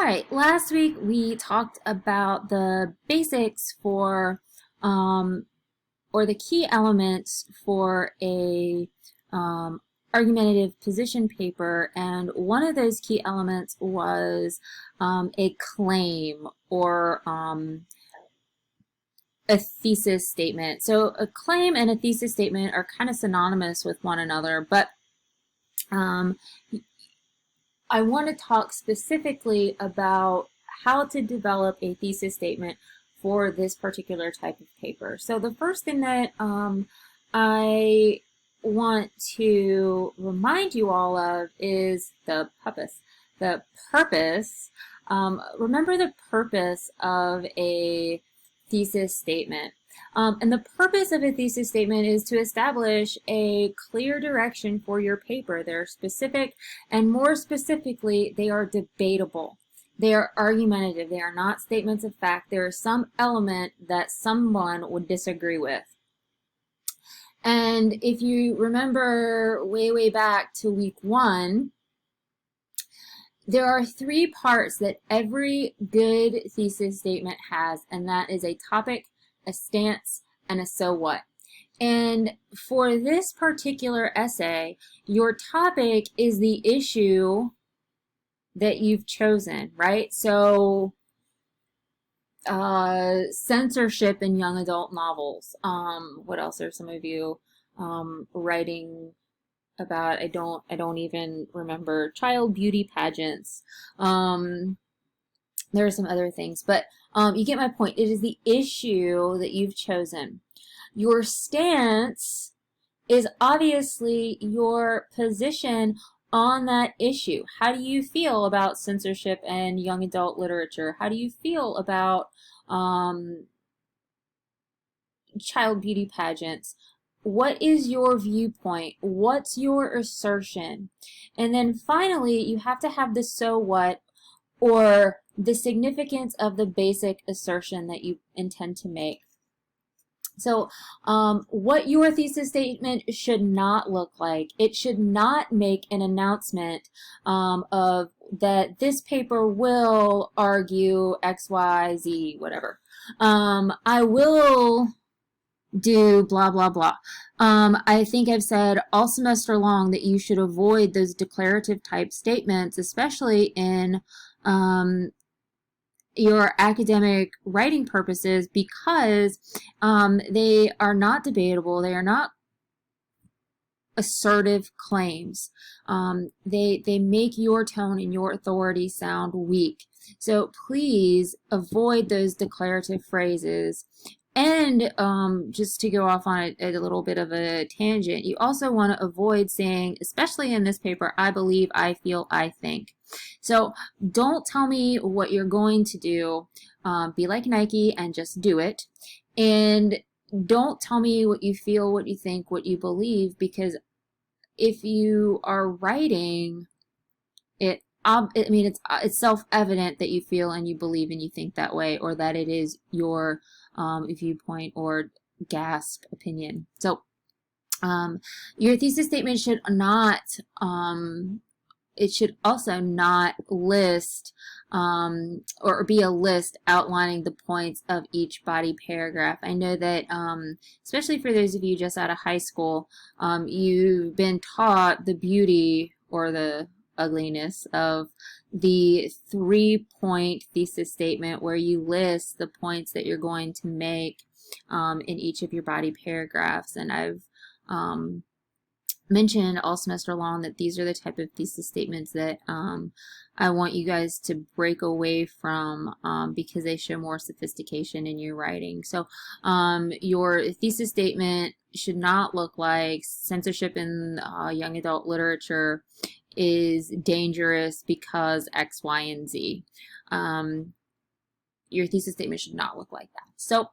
right, last week we talked about the basics for, or the key elements for a argumentative position paper, and one of those key elements was a claim or a thesis statement. So a claim and a thesis statement are kind of synonymous with one another, but um, I want to talk specifically about how to develop a thesis statement for this particular type of paper. So the first thing that I want to remind you all of is the purpose. The purpose, remember the purpose of a thesis statement. And the purpose of a thesis statement is to establish a clear direction for your paper. They're specific, and more specifically, they are debatable. They are argumentative. They are not statements of fact. There is some element that someone would disagree with. And if you remember way back to week 1, there are 3 parts that every good thesis statement has, and that is a topic, a stance, and a so what. And for this particular essay, your topic is the issue that you've chosen, right? So censorship in young adult novels. What else are some of you writing about? I don't even remember. Child beauty pageants. There are some other things, but you get my point. It is the issue that you've chosen. Your stance is obviously your position on that issue. How do you feel about censorship and young adult literature? How do you feel about child beauty pageants? What is your viewpoint? What's your assertion? And then finally, you have to have the so what, or the significance of the basic assertion that you intend to make. So what your thesis statement should not look like, it should not make an announcement of that this paper will argue X, Y, Z, whatever. I will do blah, blah, blah. I think I've said all semester long that you should avoid those declarative type statements, especially in your academic writing purposes, because they are not debatable. They are not assertive claims. They make your tone and your authority sound weak. So please avoid those declarative phrases. And just to go off on a little bit of a tangent, you also want to avoid saying, especially in this paper, I believe, I feel, I think. So don't tell me what you're going to do. Be like Nike and just do it. And don't tell me what you feel, what you think, what you believe, because if you are writing it, it's self-evident that you feel and you believe and you think that way, or that it is your viewpoint or gasp opinion. So your thesis statement should not, it should also not list or be a list outlining the points of each body paragraph. I know that especially for those of you just out of high school, you've been taught the beauty or the ugliness of the 3-point thesis statement, where you list the points that you're going to make in each of your body paragraphs. And I've mentioned all semester long that these are the type of thesis statements that I want you guys to break away from because they show more sophistication in your writing. So your thesis statement should not look like censorship in young adult literature is dangerous because X, Y, and Z. Your thesis statement should not look like that. So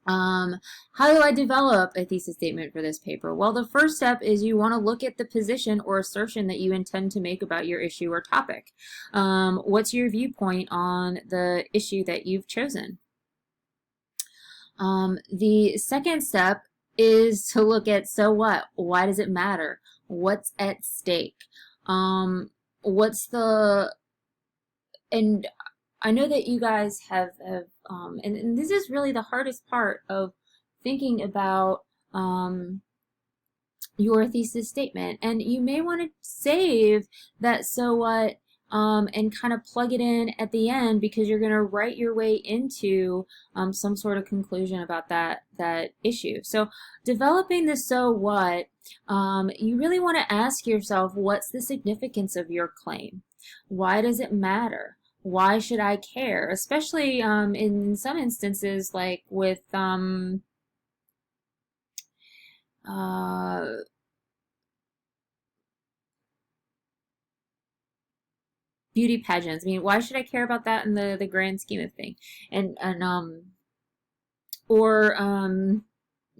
how do I develop a thesis statement for this paper? Well, the first step is you want to look at the position or assertion that you intend to make about your issue or topic. What's your viewpoint on the issue that you've chosen? The second step is to look at so what? Why does it matter? What's at stake? What's the and I know that you guys have and this is really the hardest part of thinking about your thesis statement. And you may want to save that so what and kind of plug it in at the end, because you're going to write your way into some sort of conclusion about that issue. So developing the so what, you really want to ask yourself, what's the significance of your claim? Why does it matter? Why should I care? Especially in some instances, like with uh, beauty pageants. I mean, why should I care about that in the grand scheme of thing? And or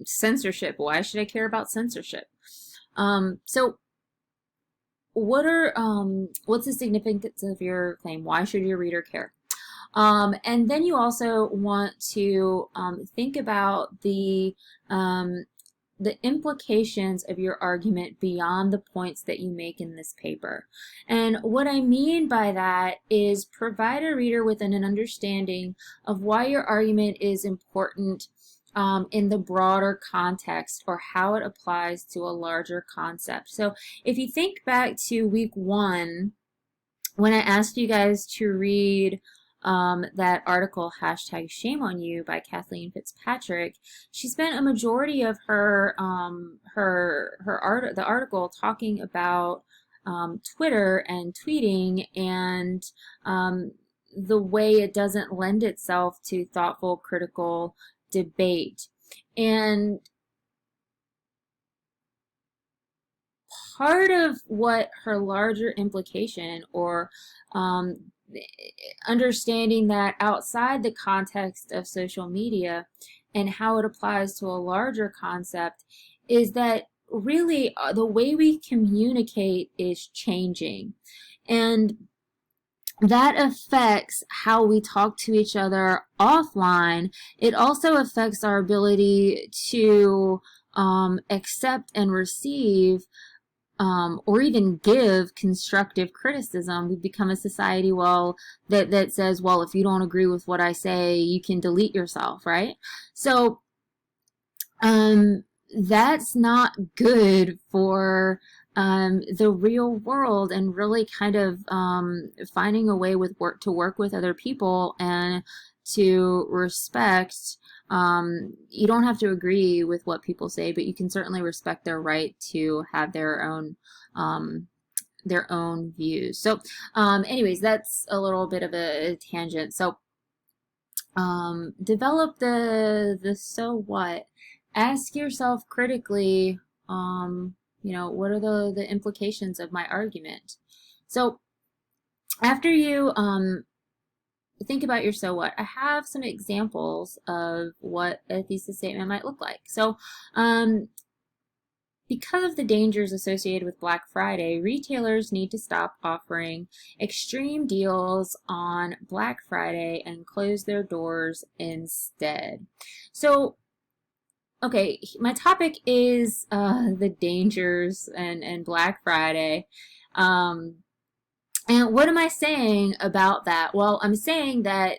censorship. Why should I care about censorship? So what's the significance of your claim? Why should your reader care? And then you also want to think about the implications of your argument beyond the points that you make in this paper. And what I mean by that is provide a reader with an understanding of why your argument is important in the broader context, or how it applies to a larger concept. So if you think back to week 1, when I asked you guys to read that article, #ShameOnYou by Kathleen Fitzpatrick, she spent a majority of the article talking about Twitter and tweeting, and the way it doesn't lend itself to thoughtful, critical debate. And part of what her larger implication, or understanding that outside the context of social media and how it applies to a larger concept, is that really the way we communicate is changing. And that affects how we talk to each other offline. It also affects our ability to accept and receive or even give constructive criticism. We become a society, well, that says, well, if you don't agree with what I say, you can delete yourself, right? So that's not good for the real world, and really kind of finding a way to work with other people and to respect. You don't have to agree with what people say, but you can certainly respect their right to have their own views. So anyways, that's a little bit of a tangent. So develop the so what. Ask yourself critically, what are the implications of my argument? So after you think about your so what, I have some examples of what a thesis statement might look like. So because of the dangers associated with Black Friday, retailers need to stop offering extreme deals on Black Friday and close their doors instead. So okay, my topic is the dangers and Black Friday. And what am I saying about that? Well, I'm saying that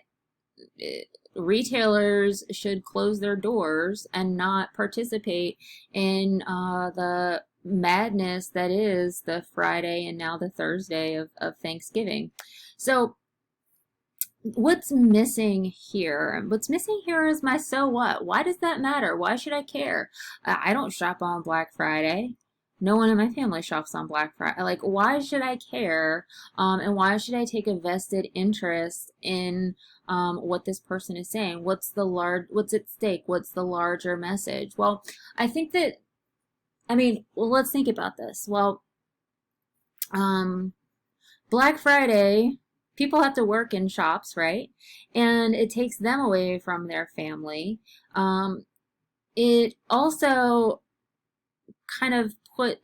retailers should close their doors and not participate in the madness that is the Friday and now the Thursday of Thanksgiving. So what's missing here? What's missing here is my so what. Why does that matter? Why should I care? I don't shop on Black Friday. No one in my family shops on Black Friday. Like, why should I care? And why should I take a vested interest in what this person is saying? What's at stake? What's the larger message? Well, I think that, let's think about this. Well, Black Friday, people have to work in shops, right? And it takes them away from their family. It also kind of what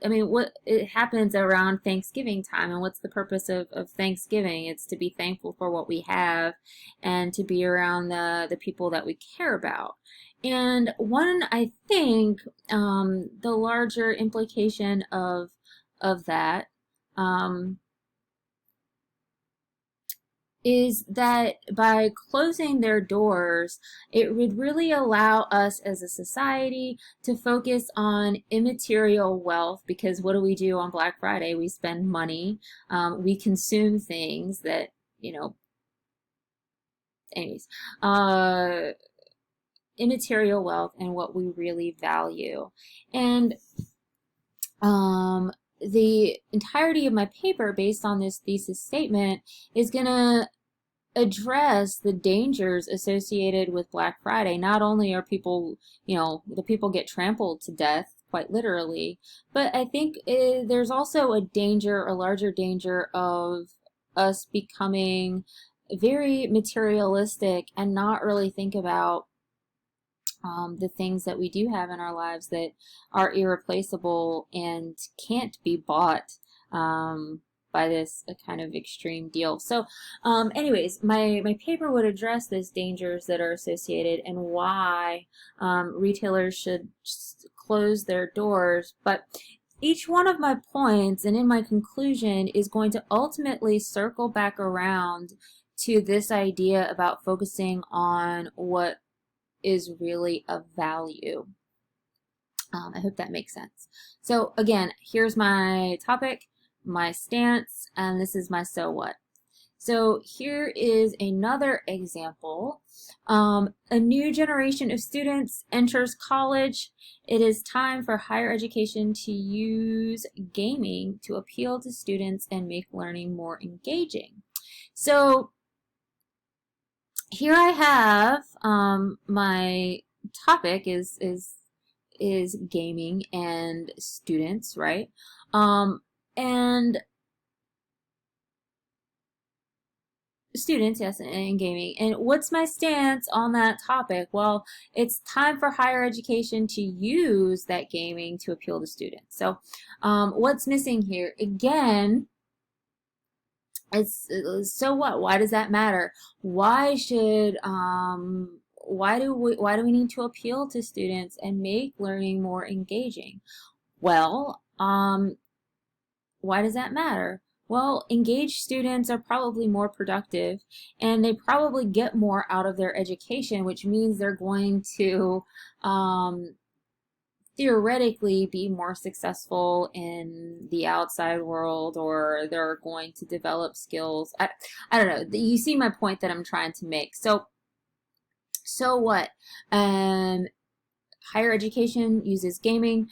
it happens around Thanksgiving time, and what's the purpose of Thanksgiving? It's to be thankful for what we have and to be around the people that we care about. And I think, the larger implication of that, is that by closing their doors, it would really allow us as a society to focus on immaterial wealth, because what do we do on Black Friday? We spend money, we consume things that, anyways, uh, immaterial wealth and what we really value. And the entirety of my paper, based on this thesis statement, is going to address the dangers associated with Black Friday. Not only are people, the people get trampled to death, quite literally, but I think there's also a larger danger of us becoming very materialistic and not really think about the things that we do have in our lives that are irreplaceable and can't be bought by this kind of extreme deal. So anyways, my paper would address those dangers that are associated and why retailers should close their doors. But each one of my points and in my conclusion is going to ultimately circle back around to this idea about focusing on what is really of value. I hope that makes sense. So again, here's my topic, my stance, and this is my so what. So here is another example. A new generation of students enters college. It is time for higher education to use gaming to appeal to students and make learning more engaging. So here I have my topic is gaming and students, right? And students, yes, and gaming. And what's my stance on that topic? Well, it's time for higher education to use that gaming to appeal to students. So what's missing here? Again, it's so what? Why does that matter? Why should why do we need to appeal to students and make learning more engaging? Well, why does that matter? Well, engaged students are probably more productive and they probably get more out of their education, which means they're going to theoretically be more successful in the outside world, or they're going to develop skills. I don't know. You see my point that I'm trying to make. So what? Higher education uses gaming.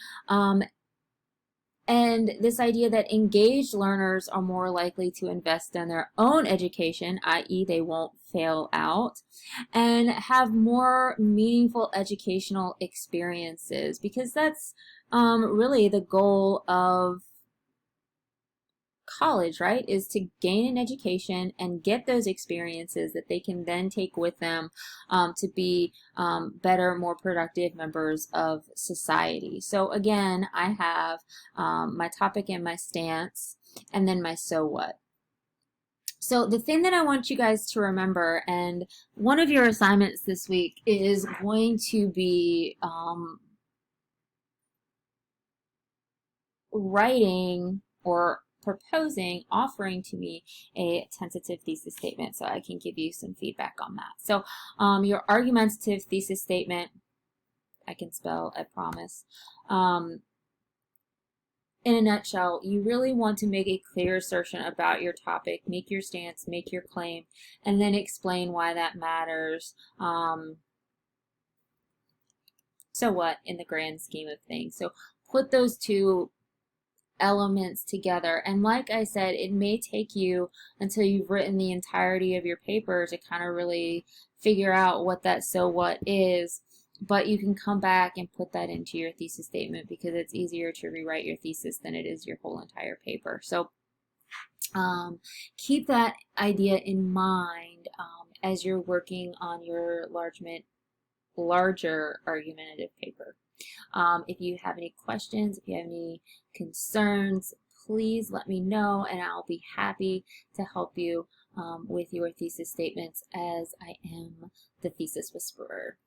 And this idea that engaged learners are more likely to invest in their own education, i.e. they won't fail out, and have more meaningful educational experiences, because that's really the goal of college, right? Is to gain an education and get those experiences that they can then take with them to be better, more productive members of society. So again, I have my topic and my stance, and then my so what. So the thing that I want you guys to remember, and one of your assignments this week is going to be writing or offering to me a tentative thesis statement so I can give you some feedback on that. So your argumentative thesis statement, I can spell, I promise. In a nutshell, you really want to make a clear assertion about your topic, make your stance, make your claim, and then explain why that matters. So what in the grand scheme of things? So put those two elements together, and like I said, it may take you until you've written the entirety of your paper to kind of really figure out what that so what is, but you can come back and put that into your thesis statement, because it's easier to rewrite your thesis than it is your whole entire paper. So keep that idea in mind as you're working on your larger argumentative paper. If you have any questions, if you have any concerns, please let me know, and I'll be happy to help you with your thesis statements, as I am the thesis whisperer.